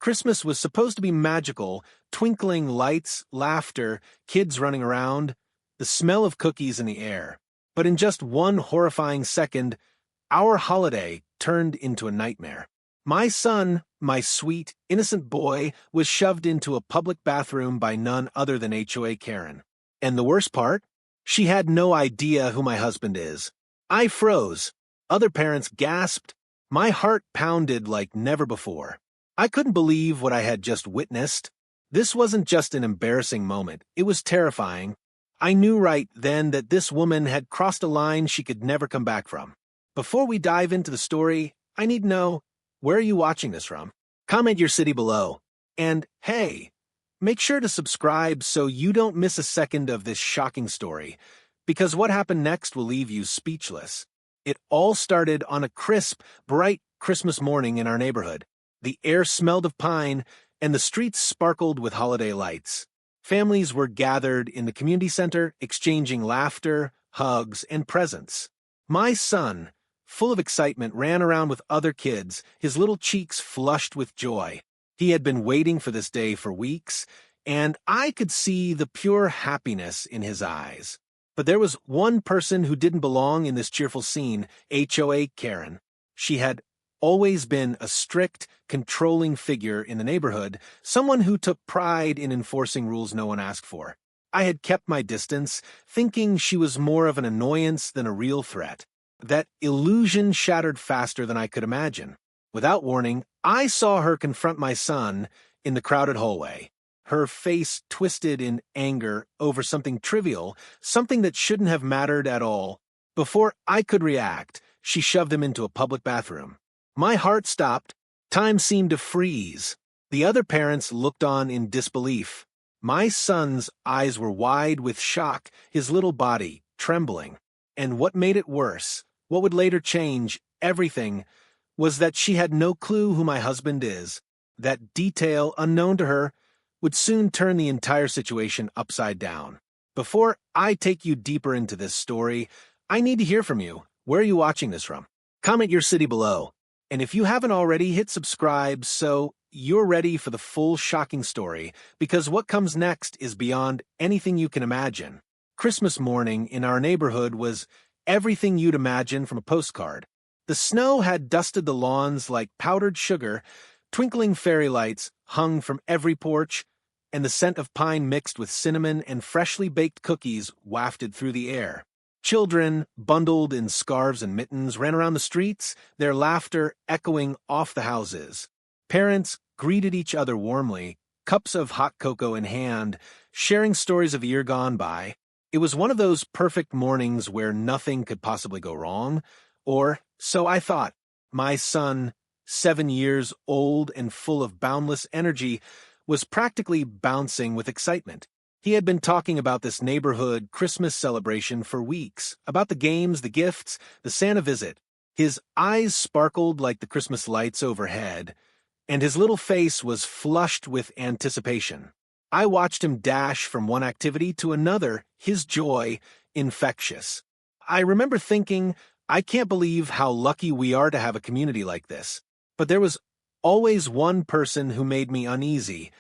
Christmas was supposed to be magical, twinkling lights, laughter, kids running around, the smell of cookies in the air. But in just one horrifying second, our holiday turned into a nightmare. My son, my sweet, innocent boy, was shoved into a public bathroom by none other than HOA Karen. And the worst part? She had no idea who my husband is. I froze. Other parents gasped. My heart pounded like never before. I couldn't believe what I had just witnessed. This wasn't just an embarrassing moment. It was terrifying. I knew right then that this woman had crossed a line she could never come back from. Before we dive into the story, I need to know, where are you watching this from? Comment your city below. And hey, make sure to subscribe so you don't miss a second of this shocking story, because what happened next will leave you speechless. It all started on a crisp, bright Christmas morning in our neighborhood. The air smelled of pine, and the streets sparkled with holiday lights. Families were gathered in the community center, exchanging laughter, hugs, and presents. My son, full of excitement, ran around with other kids, his little cheeks flushed with joy. He had been waiting for this day for weeks, and I could see the pure happiness in his eyes. But there was one person who didn't belong in this cheerful scene, HOA Karen. She had always been a strict, controlling figure in the neighborhood, someone who took pride in enforcing rules no one asked for. I had kept my distance, thinking she was more of an annoyance than a real threat. That illusion shattered faster than I could imagine. Without warning, I saw her confront my son in the crowded hallway. Her face twisted in anger over something trivial, something that shouldn't have mattered at all. Before I could react, she shoved him into a public bathroom. My heart stopped. Time seemed to freeze. The other parents looked on in disbelief. My son's eyes were wide with shock, his little body trembling. And what made it worse, what would later change everything, was that she had no clue who my husband is. That detail, unknown to her, would soon turn the entire situation upside down. Before I take you deeper into this story, I need to hear from you. Where are you watching this from? Comment your city below. And if you haven't already, hit subscribe so you're ready for the full shocking story, because what comes next is beyond anything you can imagine. Christmas morning in our neighborhood was everything you'd imagine from a postcard. The snow had dusted the lawns like powdered sugar, twinkling fairy lights hung from every porch, and the scent of pine mixed with cinnamon and freshly baked cookies wafted through the air. Children, bundled in scarves and mittens, ran around the streets, their laughter echoing off the houses. Parents greeted each other warmly, cups of hot cocoa in hand, sharing stories of a year gone by. It was one of those perfect mornings where nothing could possibly go wrong, or so I thought. My son, 7 years old and full of boundless energy, was practically bouncing with excitement. He had been talking about this neighborhood Christmas celebration for weeks, about the games, the gifts, the Santa visit. His eyes sparkled like the Christmas lights overhead, and his little face was flushed with anticipation. I watched him dash from one activity to another, his joy infectious. I remember thinking, I can't believe how lucky we are to have a community like this. But there was always one person who made me uneasy,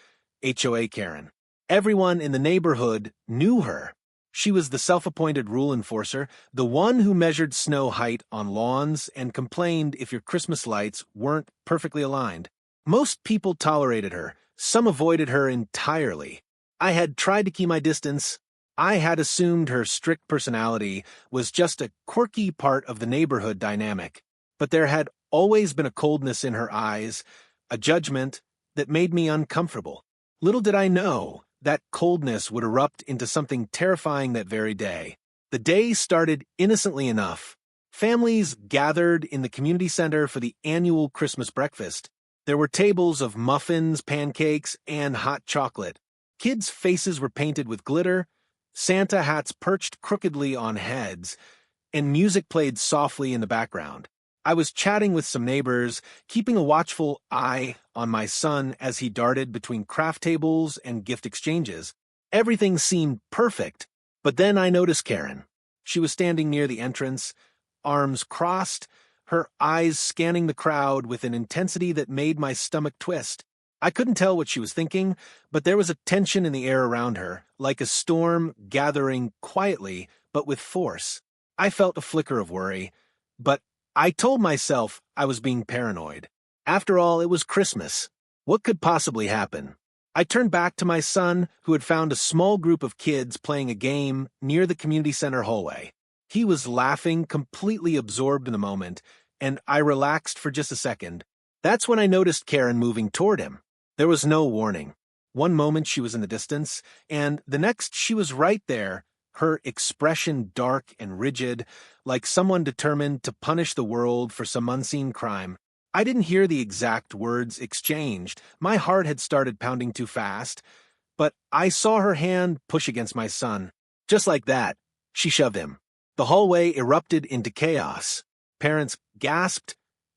HOA Karen. Everyone in the neighborhood knew her. She was the self-appointed rule enforcer, the one who measured snow height on lawns and complained if your Christmas lights weren't perfectly aligned. Most people tolerated her. Some avoided her entirely. I had tried to keep my distance. I had assumed her strict personality was just a quirky part of the neighborhood dynamic. But there had always been a coldness in her eyes, a judgment that made me uncomfortable. Little did I know that coldness would erupt into something terrifying that very day. The day started innocently enough. Families gathered in the community center for the annual Christmas breakfast. There were tables of muffins, pancakes, and hot chocolate. Kids' faces were painted with glitter, Santa hats perched crookedly on heads, and music played softly in the background. I was chatting with some neighbors, keeping a watchful eye on my son as he darted between craft tables and gift exchanges. Everything seemed perfect, but then I noticed Karen. She was standing near the entrance, arms crossed, her eyes scanning the crowd with an intensity that made my stomach twist. I couldn't tell what she was thinking, but there was a tension in the air around her, like a storm gathering quietly but with force. I felt a flicker of worry, but I told myself I was being paranoid. After all, it was Christmas. What could possibly happen? I turned back to my son, who had found a small group of kids playing a game near the community center hallway. He was laughing, completely absorbed in the moment, and I relaxed for just a second. That's when I noticed Karen moving toward him. There was no warning. One moment she was in the distance, and the next she was right there, her expression dark and rigid, like someone determined to punish the world for some unseen crime. I didn't hear the exact words exchanged. My heart had started pounding too fast, but I saw her hand push against my son. Just like that, she shoved him. The hallway erupted into chaos. Parents gasped,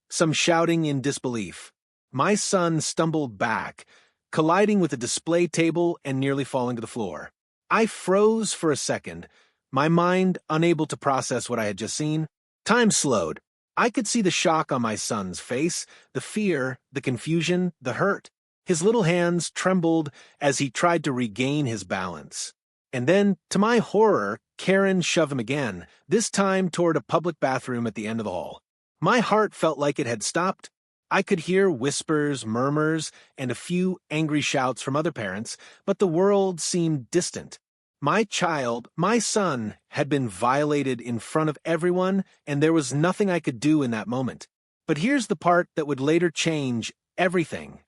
some shouting in disbelief. My son stumbled back, colliding with a display table and nearly falling to the floor. I froze for a second, my mind unable to process what I had just seen. Time slowed. I could see the shock on my son's face, the fear, the confusion, the hurt. His little hands trembled as he tried to regain his balance. And then, to my horror, Karen shoved him again, this time toward a public bathroom at the end of the hall. My heart felt like it had stopped. I could hear whispers, murmurs, and a few angry shouts from other parents, but the world seemed distant. My child, my son, had been violated in front of everyone, and there was nothing I could do in that moment. But here's the part that would later change everything.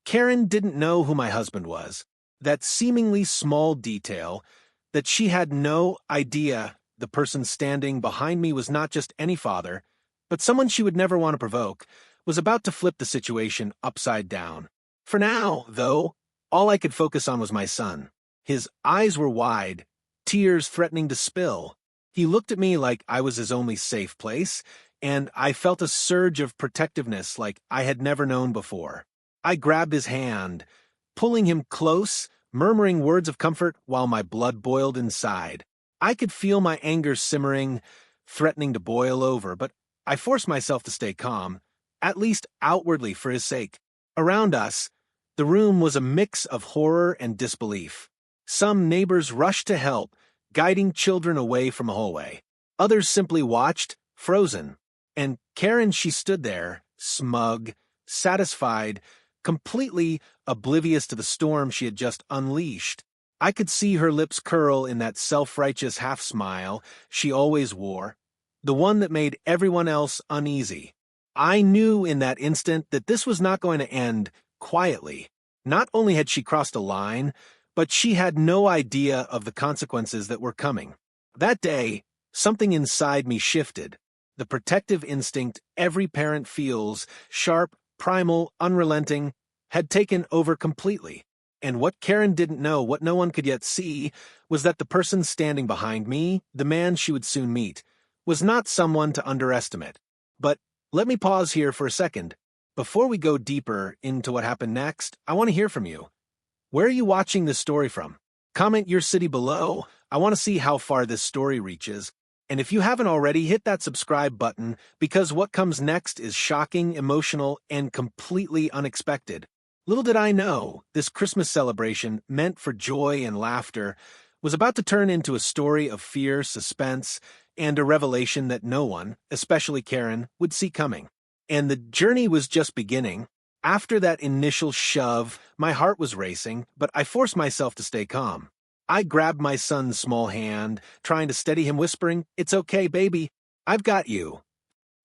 Karen didn't know who my husband was. That seemingly small detail, that she had no idea the person standing behind me was not just any father, but someone she would never want to provoke, was about to flip the situation upside down. For now, though, all I could focus on was my son. His eyes were wide, tears threatening to spill. He looked at me like I was his only safe place, and I felt a surge of protectiveness like I had never known before. I grabbed his hand, pulling him close, murmuring words of comfort while my blood boiled inside. I could feel my anger simmering, threatening to boil over, but I forced myself to stay calm, at least outwardly for his sake. Around us, the room was a mix of horror and disbelief. Some neighbors rushed to help, guiding children away from a hallway. Others simply watched, frozen. And Karen, she stood there, smug, satisfied, completely oblivious to the storm she had just unleashed. I could see her lips curl in that self-righteous half-smile she always wore, the one that made everyone else uneasy. I knew in that instant that this was not going to end quietly. Not only had she crossed a line, but she had no idea of the consequences that were coming. That day, something inside me shifted. The protective instinct every parent feels, sharp, primal, unrelenting, had taken over completely. And what Karen didn't know, what no one could yet see, was that the person standing behind me, the man she would soon meet, was not someone to underestimate. But let me pause here for a second. Before we go deeper into what happened next, I want to hear from you. Where are you watching this story from? Comment your city below. I want to see how far this story reaches. And if you haven't already, hit that subscribe button, because what comes next is shocking, emotional, and completely unexpected. Little did I know, this Christmas celebration, meant for joy and laughter, was about to turn into a story of fear, suspense, and a revelation that no one, especially Karen, would see coming. And the journey was just beginning. After that initial shove, my heart was racing, but I forced myself to stay calm. I grabbed my son's small hand, trying to steady him, whispering, "It's okay, baby. I've got you."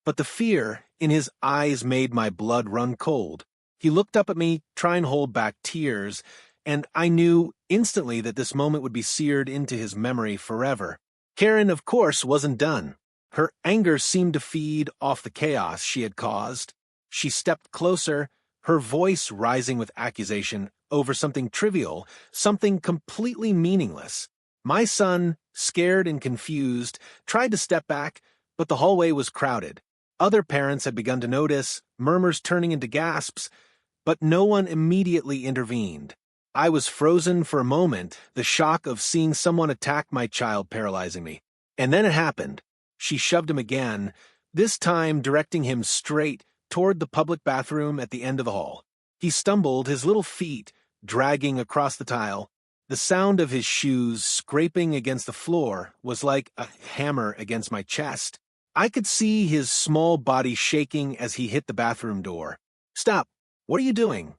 But the fear in his eyes made my blood run cold. He looked up at me, trying to hold back tears, and I knew instantly that this moment would be seared into his memory forever. Karen, of course, wasn't done. Her anger seemed to feed off the chaos she had caused. She stepped closer, her voice rising with accusation over something trivial, something completely meaningless. My son, scared and confused, tried to step back, but the hallway was crowded. Other parents had begun to notice, murmurs turning into gasps, but no one immediately intervened. I was frozen for a moment, the shock of seeing someone attack my child paralyzing me. And then it happened. She shoved him again, this time directing him straight toward the public bathroom at the end of the hall. He stumbled, his little feet dragging across the tile. The sound of his shoes scraping against the floor was like a hammer against my chest. I could see his small body shaking as he hit the bathroom door. "Stop! What are you doing?"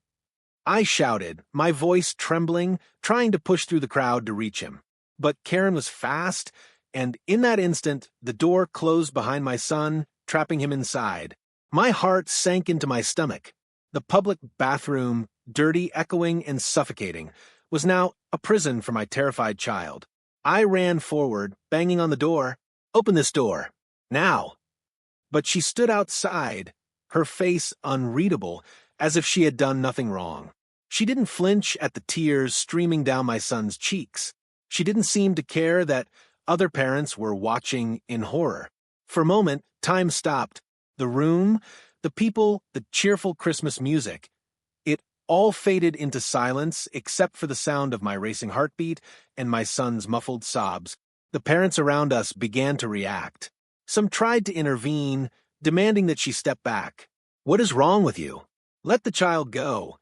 I shouted, my voice trembling, trying to push through the crowd to reach him. But Karen was fast, and in that instant, the door closed behind my son, trapping him inside. My heart sank into my stomach. The public bathroom, dirty, echoing, and suffocating, was now a prison for my terrified child. I ran forward, banging on the door. "Open this door. Now." But she stood outside, her face unreadable, as if she had done nothing wrong. She didn't flinch at the tears streaming down my son's cheeks. She didn't seem to care that other parents were watching in horror. For a moment, time stopped. The room, the people, the cheerful Christmas music. It all faded into silence except for the sound of my racing heartbeat and my son's muffled sobs. The parents around us began to react. Some tried to intervene, demanding that she step back. "What is wrong with you? Let the child go."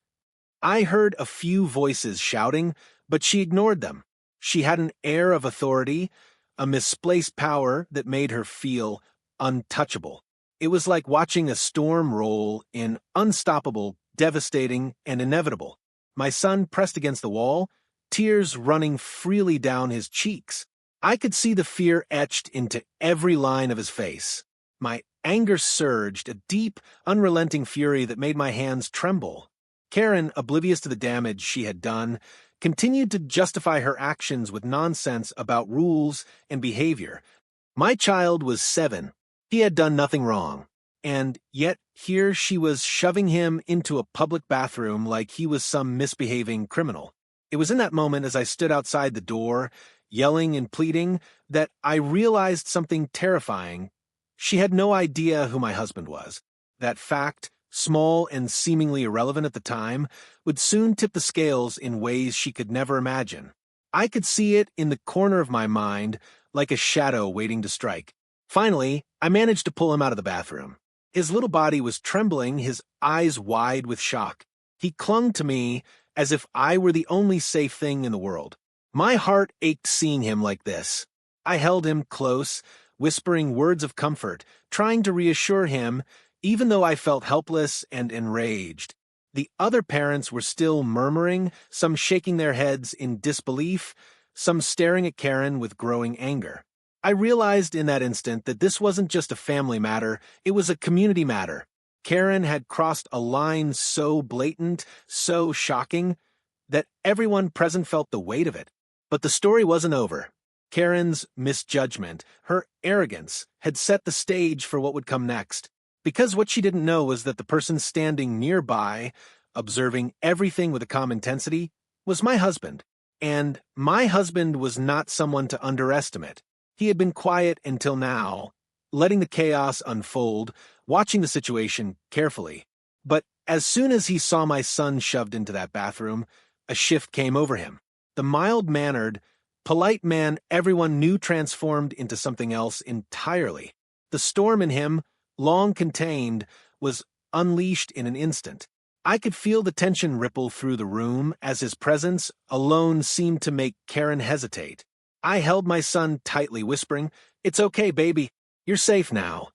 I heard a few voices shouting, but she ignored them. She had an air of authority, a misplaced power that made her feel untouchable. It was like watching a storm roll in, unstoppable, devastating, and inevitable. My son pressed against the wall, tears running freely down his cheeks. I could see the fear etched into every line of his face. My anger surged, a deep, unrelenting fury that made my hands tremble. Karen, oblivious to the damage she had done, continued to justify her actions with nonsense about rules and behavior. My child was 7. He had done nothing wrong. And yet here she was shoving him into a public bathroom like he was some misbehaving criminal. It was in that moment, as I stood outside the door, yelling and pleading, that I realized something terrifying. She had no idea who my husband was. That fact, small and seemingly irrelevant at the time, would soon tip the scales in ways she could never imagine. I could see it in the corner of my mind, like a shadow waiting to strike. Finally, I managed to pull him out of the bathroom. His little body was trembling, his eyes wide with shock. He clung to me as if I were the only safe thing in the world. My heart ached seeing him like this. I held him close, whispering words of comfort, trying to reassure him, even though I felt helpless and enraged. The other parents were still murmuring, some shaking their heads in disbelief, some staring at Karen with growing anger. I realized in that instant that this wasn't just a family matter, it was a community matter. Karen had crossed a line so blatant, so shocking, that everyone present felt the weight of it. But the story wasn't over. Karen's misjudgment, her arrogance, had set the stage for what would come next. Because what she didn't know was that the person standing nearby, observing everything with a calm intensity, was my husband. And my husband was not someone to underestimate. He had been quiet until now, letting the chaos unfold, watching the situation carefully. But as soon as he saw my son shoved into that bathroom, a shift came over him. The mild-mannered, polite man everyone knew transformed into something else entirely. The storm in him, long contained, was unleashed in an instant. I could feel the tension ripple through the room as his presence alone seemed to make Karen hesitate. I held my son tightly, whispering, "It's okay, baby. You're safe now."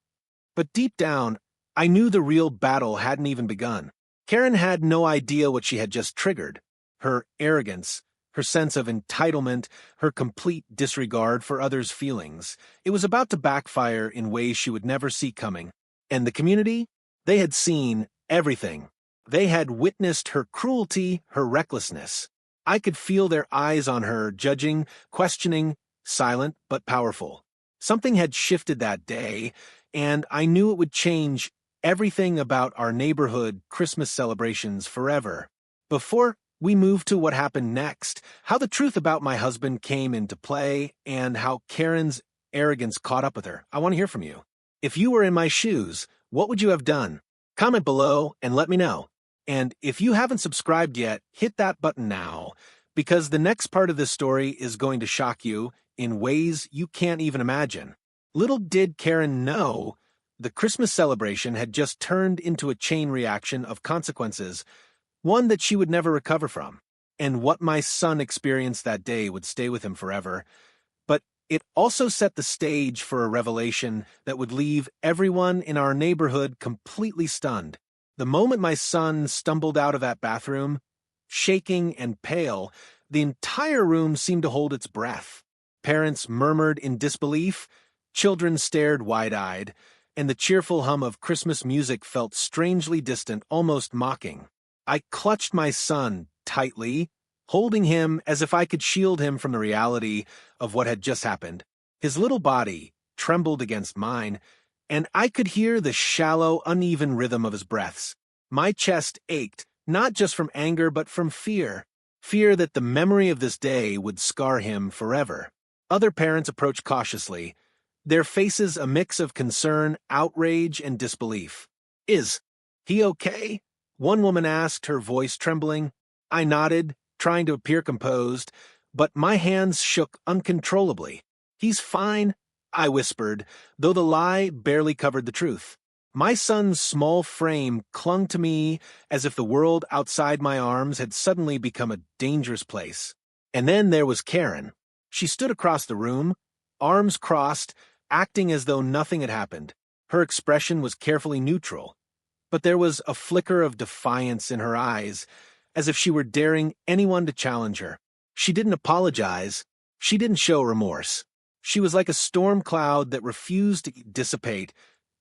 But deep down, I knew the real battle hadn't even begun. Karen had no idea what she had just triggered. Her arrogance, her sense of entitlement, her complete disregard for others' feelings. It was about to backfire in ways she would never see coming. And the community? They had seen everything. They had witnessed her cruelty, her recklessness. I could feel their eyes on her, judging, questioning, silent but powerful. Something had shifted that day, and I knew it would change everything about our neighborhood Christmas celebrations forever. Before we move to what happened next, how the truth about my husband came into play, and how Karen's arrogance caught up with her, I want to hear from you. If you were in my shoes, what would you have done? Comment below and let me know. And if you haven't subscribed yet, hit that button now, because the next part of this story is going to shock you in ways you can't even imagine. Little did Karen know, the Christmas celebration had just turned into a chain reaction of consequences one that she would never recover from. And what my son experienced that day would stay with him forever. But it also set the stage for a revelation that would leave everyone in our neighborhood completely stunned. The moment my son stumbled out of that bathroom, shaking and pale, the entire room seemed to hold its breath. Parents murmured in disbelief, children stared wide-eyed, and the cheerful hum of Christmas music felt strangely distant, almost mocking. I clutched my son tightly, holding him as if I could shield him from the reality of what had just happened. His little body trembled against mine, and I could hear the shallow, uneven rhythm of his breaths. My chest ached, not just from anger but from fear. Fear that the memory of this day would scar him forever. Other parents approached cautiously, their faces a mix of concern, outrage, and disbelief. "Is he okay?" one woman asked, her voice trembling. I nodded, trying to appear composed, but my hands shook uncontrollably. "He's fine," I whispered, though the lie barely covered the truth. My son's small frame clung to me as if the world outside my arms had suddenly become a dangerous place. And then there was Karen. She stood across the room, arms crossed, acting as though nothing had happened. Her expression was carefully neutral, but there was a flicker of defiance in her eyes, as if she were daring anyone to challenge her. She didn't apologize. She didn't show remorse. She was like a storm cloud that refused to dissipate,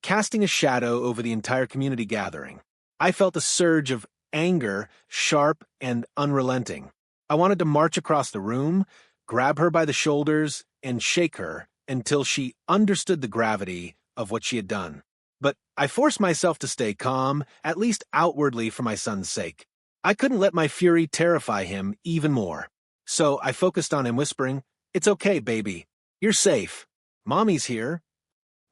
casting a shadow over the entire community gathering. I felt a surge of anger, sharp and unrelenting. I wanted to march across the room, grab her by the shoulders, and shake her until she understood the gravity of what she had done. But I forced myself to stay calm, at least outwardly for my son's sake. I couldn't let my fury terrify him even more. So I focused on him, whispering, "It's okay, baby. You're safe. Mommy's here."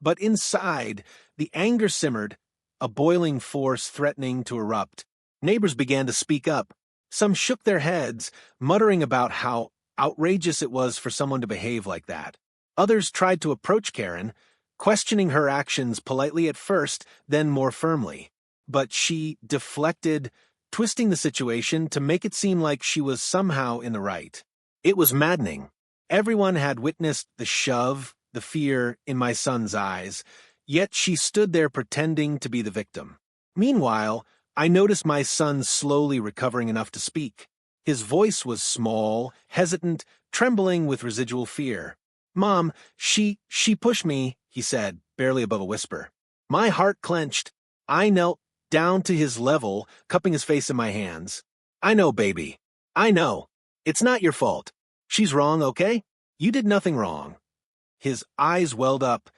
But inside, the anger simmered, a boiling force threatening to erupt. Neighbors began to speak up. Some shook their heads, muttering about how outrageous it was for someone to behave like that. Others tried to approach Karen, questioning her actions politely at first, then more firmly. But she deflected, twisting the situation to make it seem like she was somehow in the right. It was maddening. Everyone had witnessed the shove, the fear in my son's eyes, yet she stood there pretending to be the victim. Meanwhile, I noticed my son slowly recovering enough to speak. His voice was small, hesitant, trembling with residual fear. "Mom, she pushed me," he said, barely above a whisper. My heart clenched. I knelt down to his level, cupping his face in my hands. "I know, baby. I know. It's not your fault. She's wrong, okay? You did nothing wrong." His eyes welled up,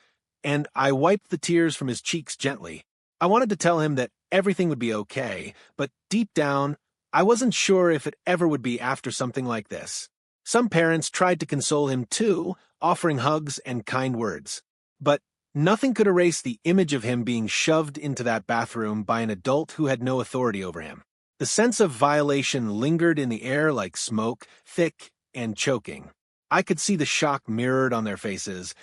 and I wiped the tears from his cheeks gently. I wanted to tell him that everything would be okay, but deep down, I wasn't sure if it ever would be after something like this. Some parents tried to console him too, offering hugs and kind words. But nothing could erase the image of him being shoved into that bathroom by an adult who had no authority over him. The sense of violation lingered in the air like smoke, thick and choking. I could see the shock mirrored on their faces,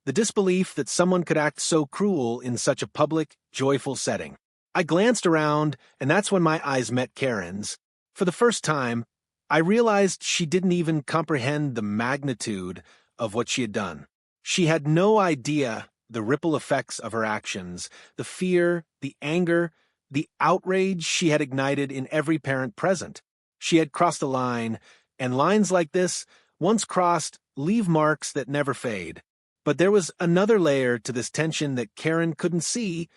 the disbelief that someone could act so cruel in such a public, joyful setting. I glanced around, and that's when my eyes met Karen's. For the first time, I realized she didn't even comprehend the magnitude of what she had done. She had no idea the ripple effects of her actions, the fear, the anger, the outrage she had ignited in every parent present. She had crossed a line, and lines like this, once crossed, leave marks that never fade. But there was another layer to this tension that Karen couldn't see,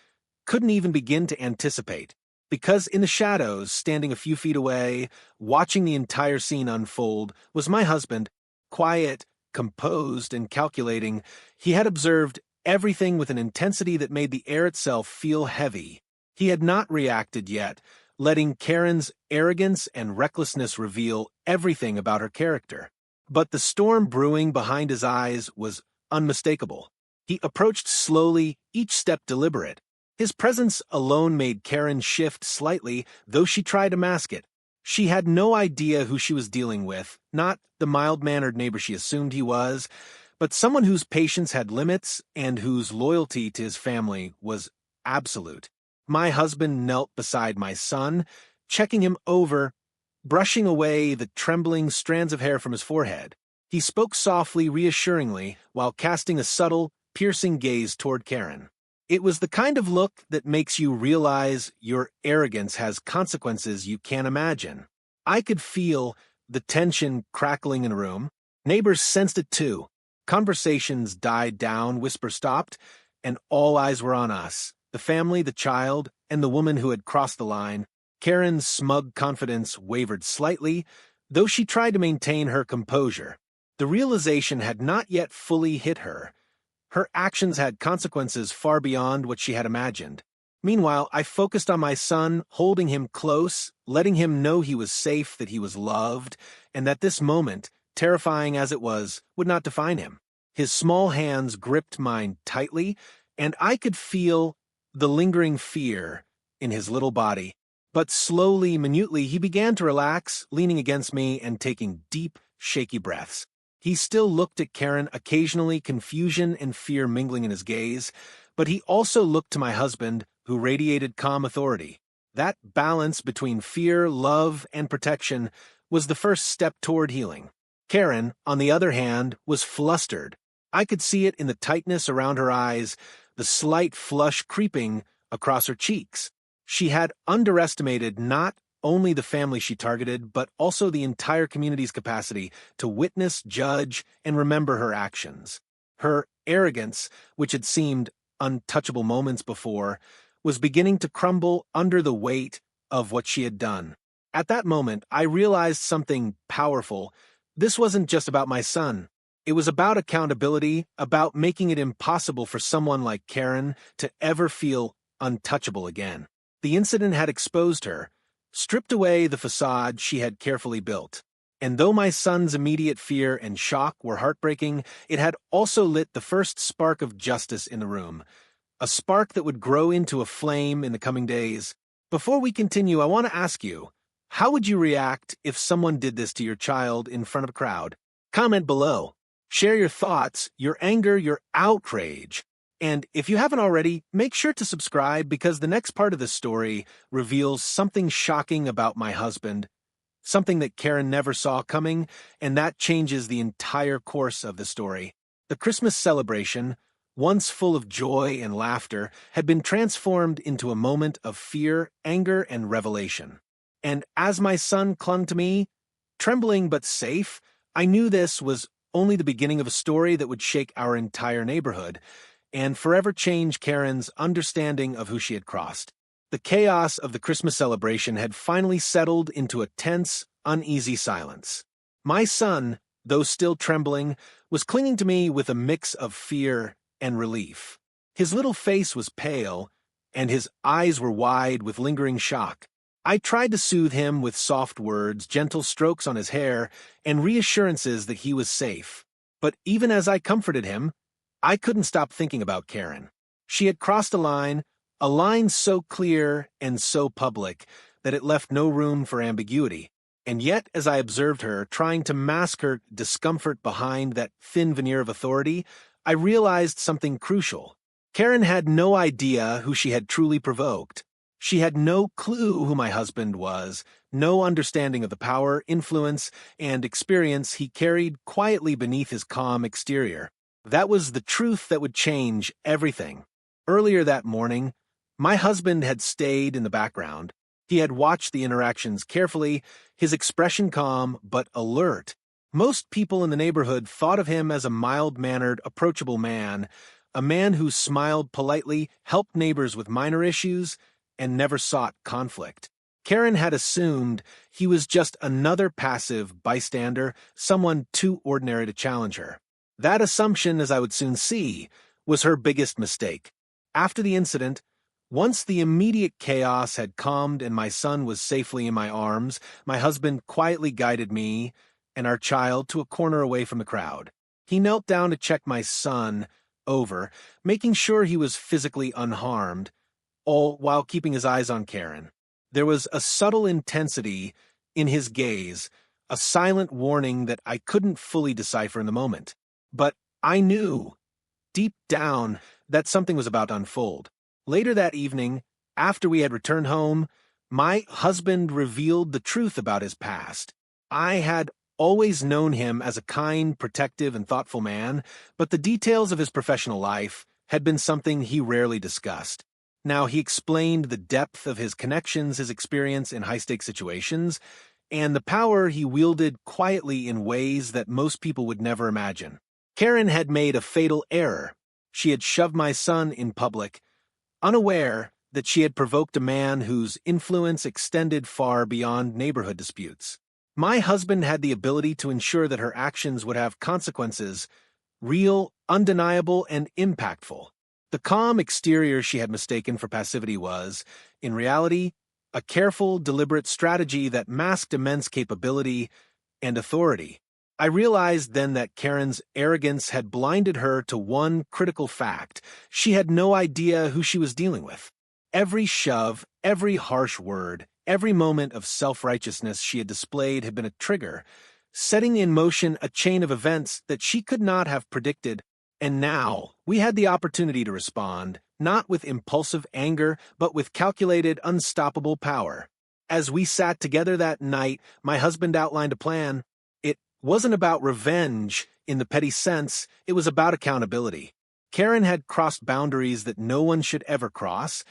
couldn't even begin to anticipate. Because in the shadows, standing a few feet away, watching the entire scene unfold, was my husband, quiet, composed, and calculating. He had observed everything with an intensity that made the air itself feel heavy. He had not reacted yet, letting Karen's arrogance and recklessness reveal everything about her character. But the storm brewing behind his eyes was unmistakable. He approached slowly, each step deliberate. His presence alone made Karen shift slightly, though she tried to mask it. She had no idea who she was dealing with, not the mild-mannered neighbor she assumed he was, but someone whose patience had limits and whose loyalty to his family was absolute. My husband knelt beside my son, checking him over, brushing away the trembling strands of hair from his forehead. He spoke softly, reassuringly, while casting a subtle, piercing gaze toward Karen. It was the kind of look that makes you realize your arrogance has consequences you can't imagine. I could feel the tension crackling in the room. Neighbors sensed it too. Conversations died down, whispers stopped, and all eyes were on us. The family, the child, and the woman who had crossed the line. Karen's smug confidence wavered slightly, though she tried to maintain her composure. The realization had not yet fully hit her. Her actions had consequences far beyond what she had imagined. Meanwhile, I focused on my son, holding him close, letting him know he was safe, that he was loved, and that this moment, terrifying as it was, would not define him. His small hands gripped mine tightly, and I could feel the lingering fear in his little body. But slowly, minutely, he began to relax, leaning against me and taking deep, shaky breaths. He still looked at Karen, occasionally confusion and fear mingling in his gaze, but he also looked to my husband, who radiated calm authority. That balance between fear, love, and protection was the first step toward healing. Karen, on the other hand, was flustered. I could see it in the tightness around her eyes, the slight flush creeping across her cheeks. She had underestimated not only the family she targeted, but also the entire community's capacity to witness, judge, and remember her actions. Her arrogance, which had seemed untouchable moments before, was beginning to crumble under the weight of what she had done. At that moment, I realized something powerful. This wasn't just about my son. It was about accountability, about making it impossible for someone like Karen to ever feel untouchable again. The incident had exposed her, stripped away the facade she had carefully built. And though my son's immediate fear and shock were heartbreaking, it had also lit the first spark of justice in the room, a spark that would grow into a flame in the coming days. Before we continue, I want to ask you, how would you react if someone did this to your child in front of a crowd? Comment below. Share your thoughts, your anger, your outrage. And if you haven't already, make sure to subscribe because the next part of the story reveals something shocking about my husband, something that Karen never saw coming, and that changes the entire course of the story. The Christmas celebration, once full of joy and laughter, had been transformed into a moment of fear, anger, and revelation. And as my son clung to me, trembling but safe, I knew this was only the beginning of a story that would shake our entire neighborhood and forever change Karen's understanding of who she had crossed. The chaos of the Christmas celebration had finally settled into a tense, uneasy silence. My son, though still trembling, was clinging to me with a mix of fear and relief. His little face was pale, and his eyes were wide with lingering shock. I tried to soothe him with soft words, gentle strokes on his hair, and reassurances that he was safe. But even as I comforted him, I couldn't stop thinking about Karen. She had crossed a line so clear and so public that it left no room for ambiguity. And yet, as I observed her, trying to mask her discomfort behind that thin veneer of authority, I realized something crucial. Karen had no idea who she had truly provoked. She had no clue who my husband was, no understanding of the power, influence, and experience he carried quietly beneath his calm exterior. That was the truth that would change everything. Earlier that morning, my husband had stayed in the background. He had watched the interactions carefully, his expression calm but alert. Most people in the neighborhood thought of him as a mild-mannered, approachable man, a man who smiled politely, helped neighbors with minor issues, and never sought conflict. Karen had assumed he was just another passive bystander, someone too ordinary to challenge her. That assumption, as I would soon see, was her biggest mistake. After the incident, once the immediate chaos had calmed and my son was safely in my arms, my husband quietly guided me and our child to a corner away from the crowd. He knelt down to check my son over, making sure he was physically unharmed, all while keeping his eyes on Karen. There was a subtle intensity in his gaze, a silent warning that I couldn't fully decipher in the moment. But I knew, deep down, that something was about to unfold. Later that evening, after we had returned home, My husband revealed the truth about his past. I had always known him as a kind, protective, and thoughtful man, but the details of his professional life had been something he rarely discussed. Now, he explained the depth of his connections, his experience in high-stakes situations, and the power he wielded quietly in ways that most people would never imagine. Karen had made a fatal error. She had shoved my son in public, unaware that she had provoked a man whose influence extended far beyond neighborhood disputes. My husband had the ability to ensure that her actions would have consequences, real, undeniable, and impactful. The calm exterior she had mistaken for passivity was, in reality, a careful, deliberate strategy that masked immense capability and authority. I realized then that Karen's arrogance had blinded her to one critical fact. She had no idea who she was dealing with. Every shove, every harsh word, every moment of self-righteousness she had displayed had been a trigger, setting in motion a chain of events that she could not have predicted. And now, we had the opportunity to respond, not with impulsive anger, but with calculated, unstoppable power. As we sat together that night, my husband outlined a plan. It wasn't about revenge in the petty sense, it was about accountability. Karen had crossed boundaries that no one should ever cross,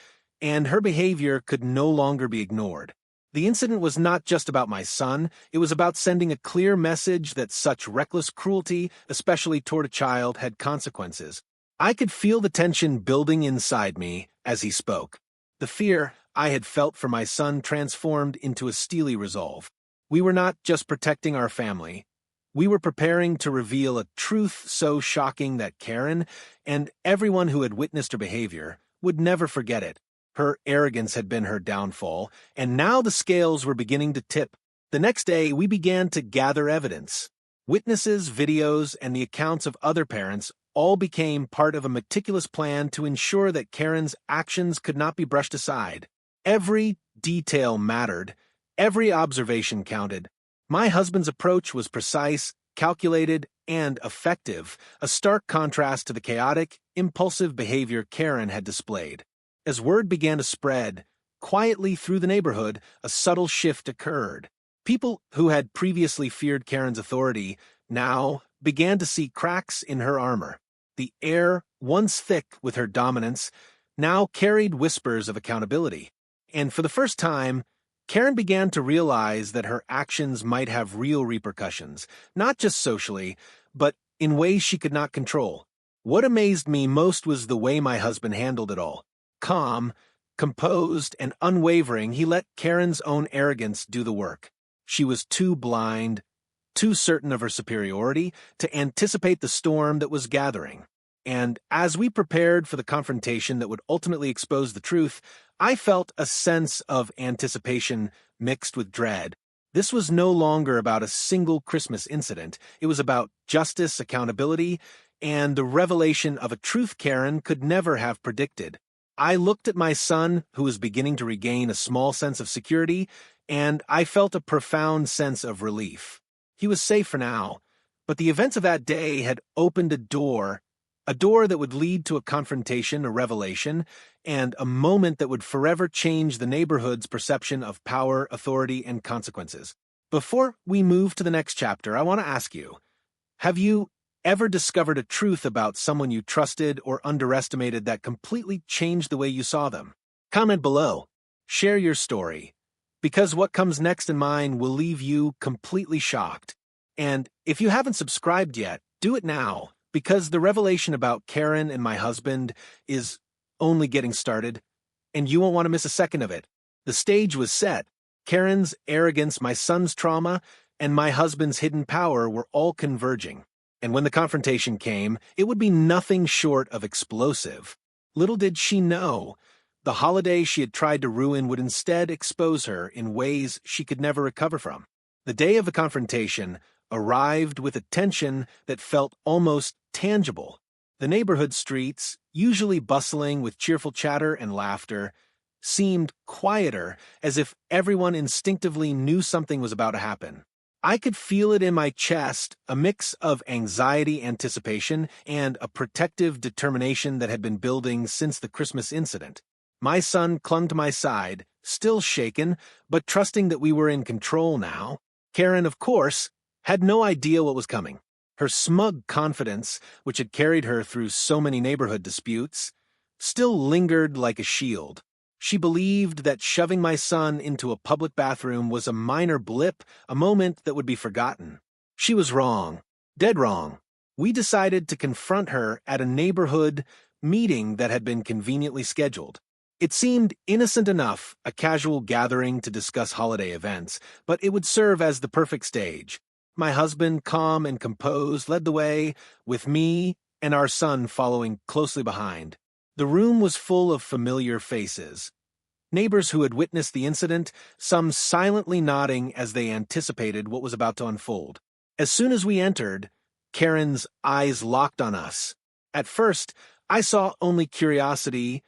and her behavior could no longer be ignored. The incident was not just about my son, it was about sending a clear message that such reckless cruelty, especially toward a child, had consequences. I could feel the tension building inside me as he spoke. The fear I had felt for my son transformed into a steely resolve. We were not just protecting our family. We were preparing to reveal a truth so shocking that Karen, and everyone who had witnessed her behavior, would never forget it. Her arrogance had been her downfall, and now the scales were beginning to tip. The next day, we began to gather evidence. Witnesses, videos, and the accounts of other parents all became part of a meticulous plan to ensure that Karen's actions could not be brushed aside. Every detail mattered. Every observation counted. My husband's approach was precise, calculated, and effective, a stark contrast to the chaotic, impulsive behavior Karen had displayed. As word began to spread, quietly through the neighborhood, a subtle shift occurred. People who had previously feared Karen's authority now began to see cracks in her armor. The air, once thick with her dominance, now carried whispers of accountability. And for the first time, Karen began to realize that her actions might have real repercussions, not just socially, but in ways she could not control. What amazed me most was the way my husband handled it all. Calm, composed, and unwavering, he let Karen's own arrogance do the work. She was too blind, too certain of her superiority, to anticipate the storm that was gathering. And as we prepared for the confrontation that would ultimately expose the truth, I felt a sense of anticipation mixed with dread. This was no longer about a single Christmas incident. It was about justice, accountability, and the revelation of a truth Karen could never have predicted. I looked at my son, who was beginning to regain a small sense of security, and I felt a profound sense of relief. He was safe for now, but the events of that day had opened a door that would lead to a confrontation, a revelation, and a moment that would forever change the neighborhood's perception of power, authority, and consequences. Before we move to the next chapter, I want to ask you, have you ever discovered a truth about someone you trusted or underestimated that completely changed the way you saw them? Comment below. Share your story, because what comes next in mine will leave you completely shocked. And if you haven't subscribed yet, do it now, because the revelation about Karen and my husband is only getting started, and you won't want to miss a second of it. The stage was set. Karen's arrogance, my son's trauma, and my husband's hidden power were all converging. And when the confrontation came, it would be nothing short of explosive. Little did she know, the holiday she had tried to ruin would instead expose her in ways she could never recover from. The day of the confrontation arrived with a tension that felt almost tangible. The neighborhood streets, usually bustling with cheerful chatter and laughter, seemed quieter, as if everyone instinctively knew something was about to happen. I could feel it in my chest, a mix of anxiety, anticipation, and a protective determination that had been building since the Christmas incident. My son clung to my side, still shaken, but trusting that we were in control now. Karen, of course, had no idea what was coming. Her smug confidence, which had carried her through so many neighborhood disputes, still lingered like a shield. She believed that shoving my son into a public bathroom was a minor blip, a moment that would be forgotten. She was wrong, dead wrong. We decided to confront her at a neighborhood meeting that had been conveniently scheduled. It seemed innocent enough, a casual gathering to discuss holiday events, but it would serve as the perfect stage. My husband, calm and composed, led the way, with me and our son following closely behind. The room was full of familiar faces. Neighbors who had witnessed the incident, some silently nodding as they anticipated what was about to unfold. As soon as we entered, Karen's eyes locked on us. At first, I saw only curiosity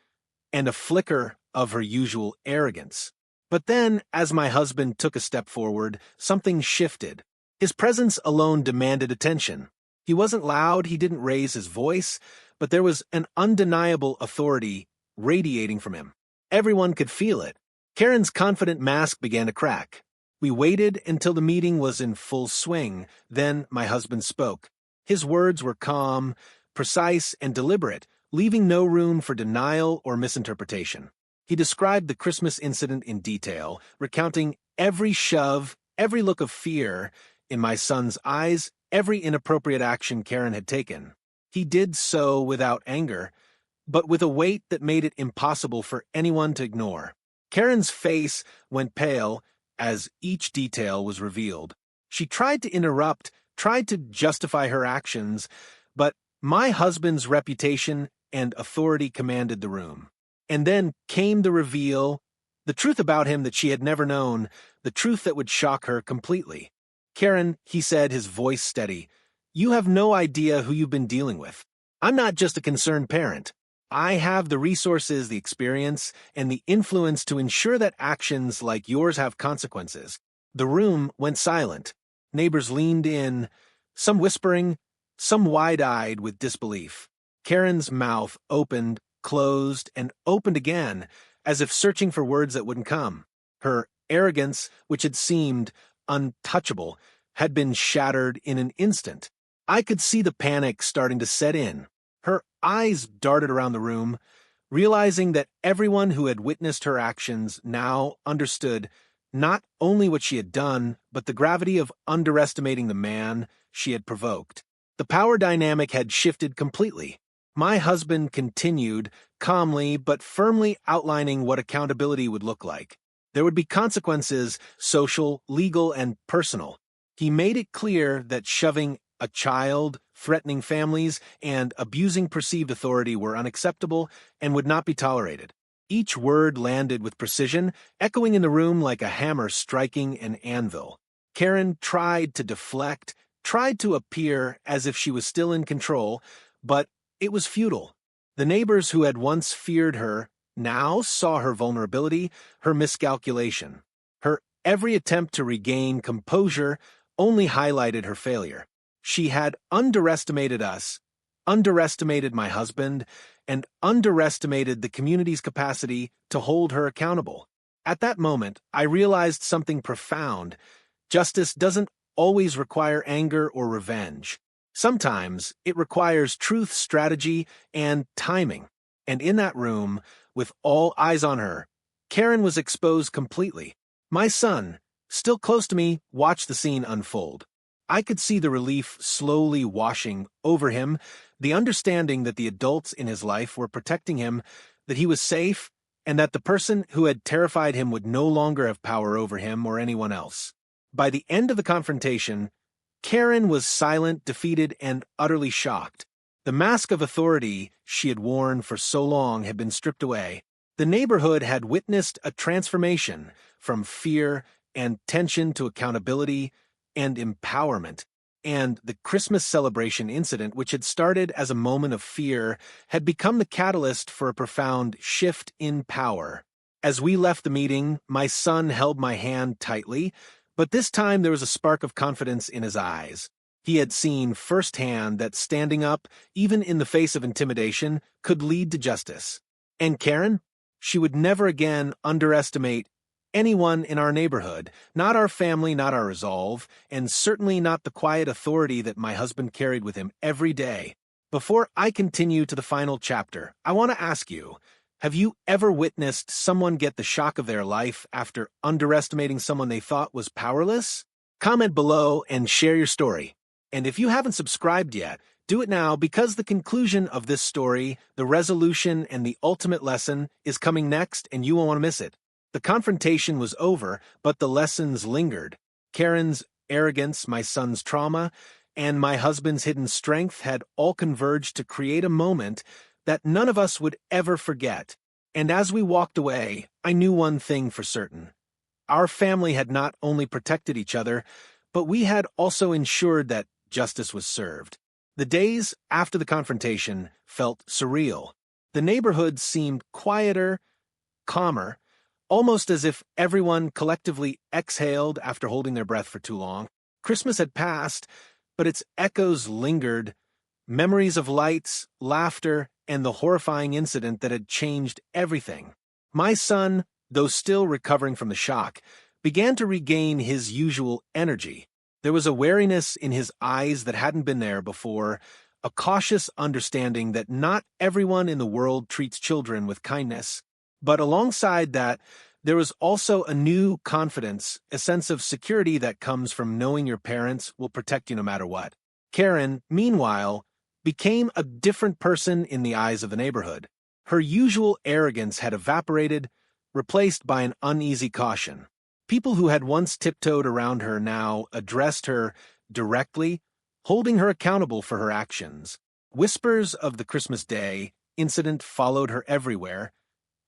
and a flicker of her usual arrogance. But then, as my husband took a step forward, something shifted. His presence alone demanded attention. He wasn't loud, he didn't raise his voice, but there was an undeniable authority radiating from him. Everyone could feel it. Karen's confident mask began to crack. We waited until the meeting was in full swing. Then my husband spoke. His words were calm, precise, and deliberate, leaving no room for denial or misinterpretation. He described the Christmas incident in detail, recounting every shove, every look of fear in my son's eyes, every inappropriate action Karen had taken. He did so without anger, but with a weight that made it impossible for anyone to ignore. Karen's face went pale as each detail was revealed. She tried to interrupt, tried to justify her actions, but my husband's reputation and authority commanded the room. And then came the reveal, the truth about him that she had never known, the truth that would shock her completely. Karen, he said, his voice steady, you have no idea who you've been dealing with. I'm not just a concerned parent. I have the resources, the experience, and the influence to ensure that actions like yours have consequences. The room went silent. Neighbors leaned in, some whispering, some wide-eyed with disbelief. Karen's mouth opened, closed, and opened again, as if searching for words that wouldn't come. Her arrogance, which had seemed untouchable, had been shattered in an instant. I could see the panic starting to set in. Her eyes darted around the room, realizing that everyone who had witnessed her actions now understood not only what she had done, but the gravity of underestimating the man she had provoked. The power dynamic had shifted completely. My husband continued, calmly but firmly outlining what accountability would look like. There would be consequences, social, legal, and personal. He made it clear that shoving a child, threatening families, and abusing perceived authority were unacceptable and would not be tolerated. Each word landed with precision, echoing in the room like a hammer striking an anvil. Karen tried to deflect, tried to appear as if she was still in control, but it was futile. The neighbors who had once feared her now saw her vulnerability, her miscalculation. Her every attempt to regain composure only highlighted her failure. She had underestimated us, underestimated my husband, and underestimated the community's capacity to hold her accountable. At that moment, I realized something profound. Justice doesn't always require anger or revenge. Sometimes it requires truth, strategy, and timing. And in that room, with all eyes on her, Karen was exposed completely. My son, still close to me, watched the scene unfold. I could see the relief slowly washing over him, the understanding that the adults in his life were protecting him, that he was safe, and that the person who had terrified him would no longer have power over him or anyone else. By the end of the confrontation, Karen was silent, defeated, and utterly shocked. The mask of authority she had worn for so long had been stripped away. The neighborhood had witnessed a transformation from fear and tension to accountability and empowerment, and the Christmas celebration incident, which had started as a moment of fear, had become the catalyst for a profound shift in power. As we left the meeting, my son held my hand tightly, but this time there was a spark of confidence in his eyes. He had seen firsthand that standing up, even in the face of intimidation, could lead to justice. And Karen? she would never again underestimate anyone in our neighborhood, not our family, not our resolve, and certainly not the quiet authority that my husband carried with him every day. Before I continue to the final chapter, I want to ask you, have you ever witnessed someone get the shock of their life after underestimating someone they thought was powerless? Comment below and share your story. And if you haven't subscribed yet, do it now because the conclusion of this story, the resolution, and the ultimate lesson is coming next and you won't want to miss it. The confrontation was over, but the lessons lingered. Karen's arrogance, my son's trauma, and my husband's hidden strength had all converged to create a moment that none of us would ever forget. And as we walked away, I knew one thing for certain. Our family had not only protected each other, but we had also ensured that justice was served. The days after the confrontation felt surreal. The neighborhood seemed quieter, calmer, almost as if everyone collectively exhaled after holding their breath for too long. Christmas had passed, but its echoes lingered, memories of lights, laughter, and the horrifying incident that had changed everything. My son, though still recovering from the shock, began to regain his usual energy. There was a wariness in his eyes that hadn't been there before, a cautious understanding that not everyone in the world treats children with kindness. But alongside that, there was also a new confidence, a sense of security that comes from knowing your parents will protect you no matter what. Karen, meanwhile, became a different person in the eyes of the neighborhood. Her usual arrogance had evaporated, replaced by an uneasy caution. People who had once tiptoed around her now addressed her directly, holding her accountable for her actions. Whispers of the Christmas Day incident followed her everywhere,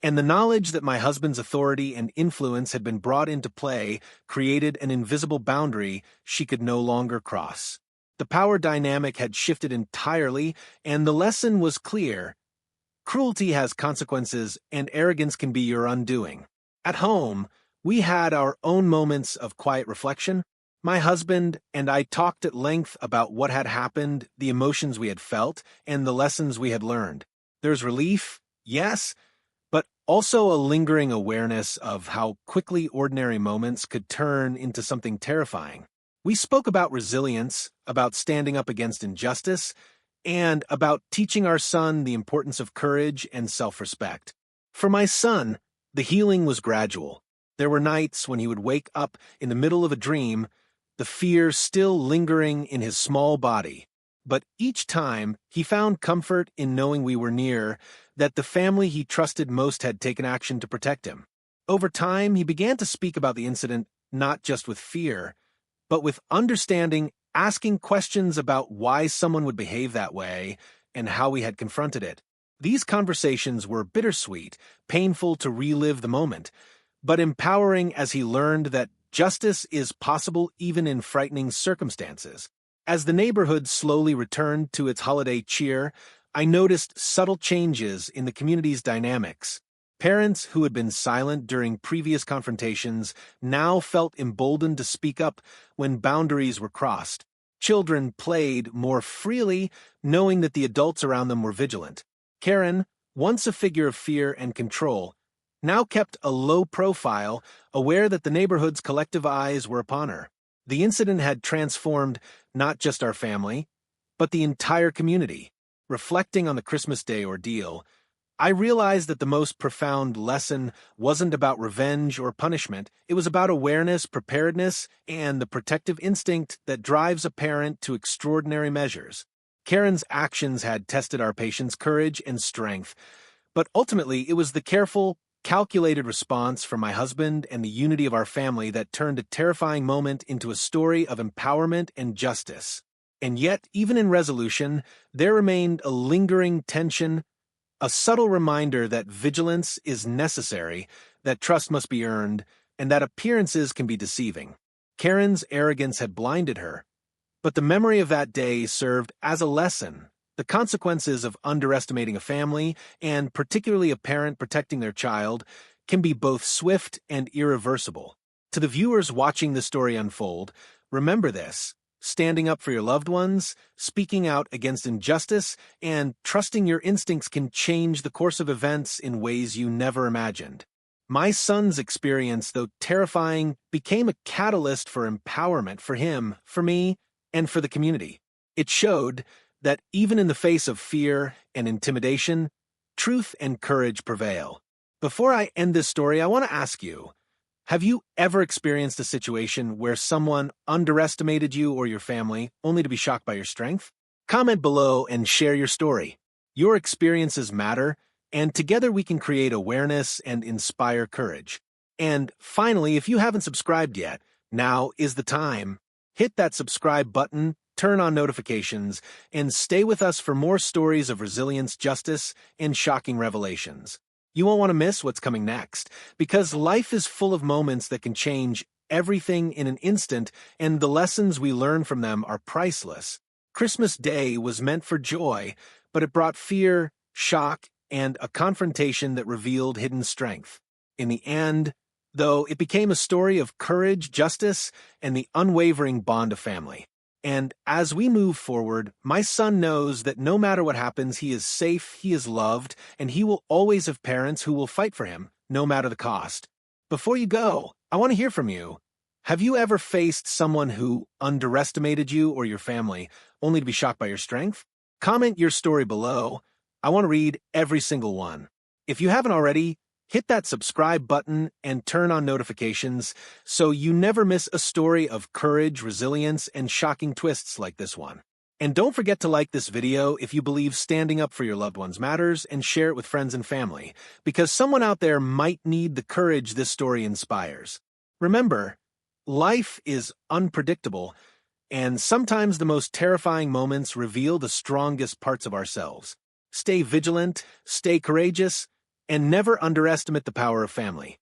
and the knowledge that my husband's authority and influence had been brought into play created an invisible boundary she could no longer cross. The power dynamic had shifted entirely, and the lesson was clear. Cruelty has consequences, and arrogance can be your undoing. At home, we had our own moments of quiet reflection. My husband and I talked at length about what had happened, the emotions we had felt, and the lessons we had learned. There's relief, yes, but also a lingering awareness of how quickly ordinary moments could turn into something terrifying. We spoke about resilience, about standing up against injustice, and about teaching our son the importance of courage and self-respect. For my son, the healing was gradual. There were nights when he would wake up in the middle of a dream, the fear still lingering in his small body. But each time, he found comfort in knowing we were near, that the family he trusted most had taken action to protect him. Over time, he began to speak about the incident not just with fear, but with understanding, asking questions about why someone would behave that way and how we had confronted it. These conversations were bittersweet, painful to relive the moment, but empowering as he learned that justice is possible even in frightening circumstances. As the neighborhood slowly returned to its holiday cheer, I noticed subtle changes in the community's dynamics. Parents who had been silent during previous confrontations now felt emboldened to speak up when boundaries were crossed. Children played more freely, knowing that the adults around them were vigilant. Karen, once a figure of fear and control, now kept a low profile, aware that the neighborhood's collective eyes were upon her. The incident had transformed not just our family, but the entire community. Reflecting on the Christmas Day ordeal, I realized that the most profound lesson wasn't about revenge or punishment. It was about awareness, preparedness, and the protective instinct that drives a parent to extraordinary measures. Karen's actions had tested our patience' courage and strength, but ultimately it was the careful, calculated response from my husband and the unity of our family that turned a terrifying moment into a story of empowerment and justice. And yet, even in resolution, there remained a lingering tension, a subtle reminder that vigilance is necessary, that trust must be earned, and that appearances can be deceiving. Karen's arrogance had blinded her, but the memory of that day served as a lesson. The consequences of underestimating a family, and particularly a parent protecting their child, can be both swift and irreversible. To the viewers watching the story unfold, remember this. standing up for your loved ones, speaking out against injustice, and trusting your instincts can change the course of events in ways you never imagined. My son's experience, though terrifying, became a catalyst for empowerment for him, for me, and for the community. It showed that even in the face of fear and intimidation, truth and courage prevail. Before I end this story, I want to ask you, have you ever experienced a situation where someone underestimated you or your family, only to be shocked by your strength? Comment below and share your story. Your experiences matter, and together we can create awareness and inspire courage. And finally, if you haven't subscribed yet, now is the time. Hit that subscribe button, turn on notifications, and stay with us for more stories of resilience, justice, and shocking revelations. You won't want to miss what's coming next, because life is full of moments that can change everything in an instant, and the lessons we learn from them are priceless. Christmas Day was meant for joy, but it brought fear, shock, and a confrontation that revealed hidden strength. In the end, though, it became a story of courage, justice, and the unwavering bond of family. And as we move forward, my son knows that no matter what happens, he is safe, he is loved, and he will always have parents who will fight for him, no matter the cost. Before you go, I want to hear from you. Have you ever faced someone who underestimated you or your family, only to be shocked by your strength? Comment your story below. I want to read every single one. If you haven't already, hit that subscribe button and turn on notifications so you never miss a story of courage, resilience, and shocking twists like this one. And don't forget to like this video if you believe standing up for your loved ones matters, and share it with friends and family, because someone out there might need the courage this story inspires. Remember, life is unpredictable, and sometimes the most terrifying moments reveal the strongest parts of ourselves. Stay vigilant, stay courageous, and never underestimate the power of family.